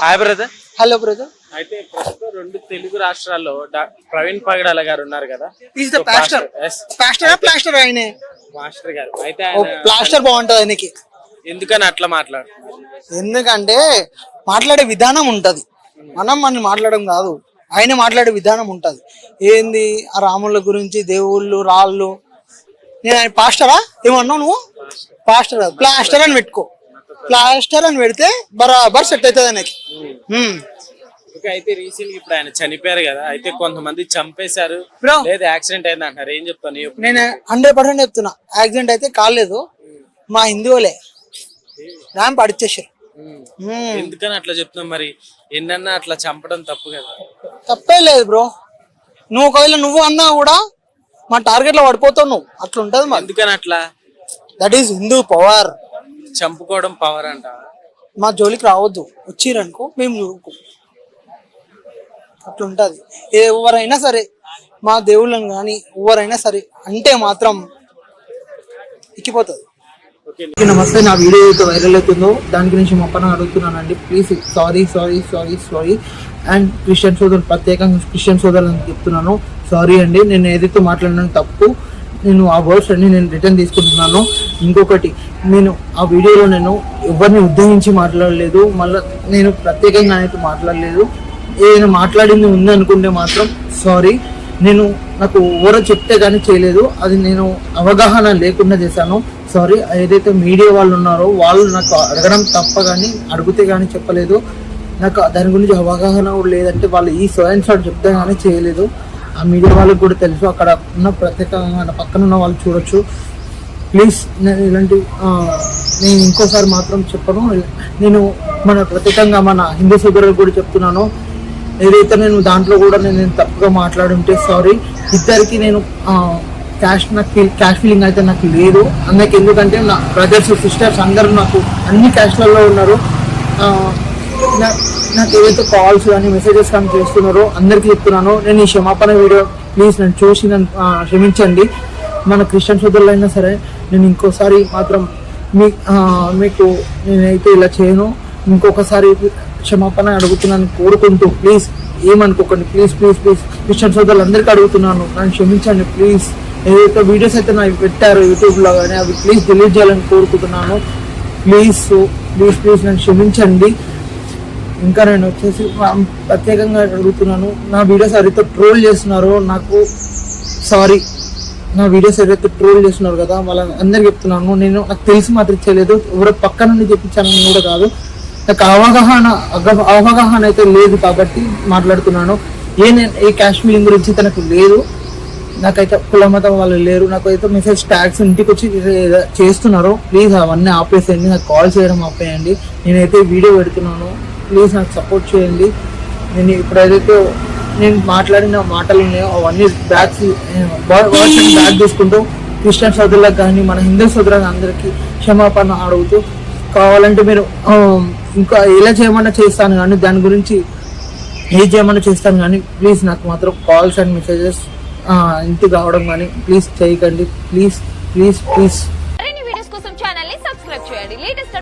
Hi brother. Hello brother. అయితే ప్రస్తుతం 2 తెలుగు రాష్ట్రాల్లో ప్రవీణ్ పగడాల గారు ఉన్నారు కదా. Is the pastor. ప్లాస్టర్ ఆయనే మాస్టర్ గారు. అయితే ప్లాస్టర్ బాగుంటది ఆయనకి. ఎందుకని అట్లా మాట్లాడుతున్నారు? ఎందుకంటే మాట్లాడే విధానం ఉంటది, మనం మాట్లాడడం కాదు, ఆయన మాట్లాడే విధానం ఉంటది. ఏంది ఆ రాముల గురించి, దేవుళ్ళు, రాళ్ళు. నేను ఆయన పాస్టరా ఏమన్నావు నువ్వు? పాస్టర్ కాదు, ప్లాస్టర్ అని పెట్టుకో. ప్లాస్టర్ అని పెడితే బరాబర్ సెట్ అవుతుంది ఆయనకి. అయితే రీసెంట్ ఇప్పుడు ఆయన చనిపోయారు కదా, అయితే కొంతమంది చంపేశారు లేదా యాక్సిడెంట్ అయింది అంటారు, ఏం చెప్తాను? నేను 100% చెప్తున్నా, యాక్సిడెంట్ అయితే కాలేదు, మా హిందువులే ర్యాంప్ అడిచేసారు. ఎందుకని అట్లా చెప్తున్నాం? మరి ఎన్నన్నా అట్లా చంపడం తప్పు కదా? తప్పే లేదు బ్రో. నువ్వు ఒకవేళ నువ్వు అన్నా కూడా మా టార్గెట్ లో పడిపోతావు నువ్వు, అట్లా ఉంటది. ఎందుకని అట్లా? That is Hindu power. చంపుకోవడం పవర్ అంట. మా జోలికి రావద్దు, వచ్చిరనుకో మేము చూడుకో, అట్లుంటది. ఎవరైనా సరే, మా దేవుళ్ళని కానీ ఎవరైనా సరే అంటే మాత్రం ఎక్కిపోతుంది. నమస్తే, నా వీడియో అయితే వైరల్ అవుతుందో దాని గురించి మొప్పన అడుగుతున్నానండి. Please sorry sorry sorry sorry. And Christian సోదరులు, ప్రత్యేకంగా క్రిస్టియన్ సోదరులను చెప్తున్నాను, సారీ అండి. నేను ఏదైతే మాట్లాడినా తప్పు, నేను ఆ వర్డ్స్ అన్ని నేను రిటర్న్ తీసుకుంటున్నాను. ఇంకొకటి, నేను ఆ వీడియోలో నేను ఎవరిని ఉద్దేశించి మాట్లాడలేదు, మళ్ళీ నేను ప్రత్యేకంగా అయితే మాట్లాడలేదు. ఏదైనా మాట్లాడింది ఉంది అనుకుంటే మాత్రం సారీ. నేను నాకు ఎవరో చెప్తే కానీ చేయలేదు, అది నేను అవగాహన లేకుండా చేశాను, సారీ. ఏదైతే మీడియా వాళ్ళు ఉన్నారో వాళ్ళు నాకు అడగడం తప్ప కానీ అడిగితే కానీ చెప్పలేదు. నాకు దాని గురించి అవగాహన కూడా లేదంటే వాళ్ళు ఈ సోయన్ షాట్ చెప్తే కానీ చేయలేదు. ఆ మీడియా వాళ్ళకి కూడా తెలుసు, అక్కడ ఉన్న ప్రత్యేకంగా పక్కన ఉన్న వాళ్ళు చూడొచ్చు. ప్లీజ్ నేను ఇలాంటి నేను ఇంకోసారి మాత్రం చెప్పను. నేను ప్రత్యేకంగా మన హిందూ సోదరులకు కూడా చెప్తున్నాను, ఏదైతే నేను దాంట్లో కూడా నేను తప్పుగా మాట్లాడుంటే సారీ. ఇద్దరికి నేను క్యాష్ ఫీలింగ్ అయితే నాకు లేదు అందుకే, ఎందుకంటే నా బ్రదర్స్ సిస్టర్స్ అందరూ నాకు అన్ని క్యాష్లలో ఉన్నారు. నాకు ఏదైతే కాల్స్ కానీ మెసేజెస్ కానీ చేస్తున్నారో అందరికీ చెప్తున్నాను, నేను ఈ క్షమాపణ వీడియో ప్లీజ్ నన్ను చూసి నన్ను క్షమించండి. మన క్రిస్టియన్ సోదరులు అయినా సరే నేను ఇంకోసారి మాత్రం మీకు నేనైతే ఇలా చేయను. ఇంకొకసారి క్షమాపణ అడుగుతున్నాను కోరుకుంటూ, ప్లీజ్ ఏమనుకోకండి, ప్లీజ్ ప్లీజ్ ప్లీజ్ క్రిస్టియన్ సోదరులు అందరికీ అడుగుతున్నాను, నన్ను క్షమించండి ప్లీజ్. ఏదైతే వీడియోస్ అయితే నాకు పెట్టారో యూట్యూబ్లో కానీ అవి ప్లీజ్ డిలీట్ చేయాలని కోరుకుంటున్నాను. ప్లీజ్ ప్లీజ్ ప్లీజ్ నన్ను క్షమించండి. ఇంకా నేను వచ్చేసి ప్రత్యేకంగా అడుగుతున్నాను, నా వీడియోస్ ఎవరైతే ట్రోల్ చేస్తున్నారో నాకు సారీ. నా వీడియోస్ ఎవరైతే ట్రోల్ చేస్తున్నారు కదా వాళ్ళ అందరికి చెప్తున్నాను, నేను నాకు తెలిసి మాత్రం చేయలేదు, ఎవరో పక్క నుండి చెప్పించాలని కూడా కాదు, నాకు అవగాహన అయితే లేదు కాబట్టి మాట్లాడుతున్నాను. ఏ కాశ్మీర్ గురించి తనకు లేదు, నాకైతే కుల మతం వాళ్ళు లేరు. నాకైతే మెసేజ్ ట్యాగ్స్ ఇంటికి వచ్చి చేస్తున్నారు, ప్లీజ్ అవన్నీ ఆపేసేయండి, నాకు కాల్ చేయడం ఆపేయండి. నేనైతే వీడియో పెడుతున్నాను, ప్లీజ్ నాకు సపోర్ట్ చేయండి. నేను ఇప్పుడు ఏదైతే నేను మాట్లాడిన మాటలు ఉన్నాయో అవన్నీ బ్యాక్ తీసుకుంటూ క్రిస్టియన్ సోదరులకు కానీ మన హిందూ సోదరులకు అందరికీ క్షమాపణ అడుగుతూ, కావాలంటే మీరు ఇంకా ఎలా చేయమన్నా చేస్తాను కానీ దాని గురించి ఏం చేయమన్నా చేస్తాను కానీ ప్లీజ్ నాకు మాత్రం కాల్స్ అండ్ మెసేజెస్ ఇంటికి రావడం కానీ ప్లీజ్ చేయకండి, ప్లీజ్ ప్లీజ్ ప్లీజ్.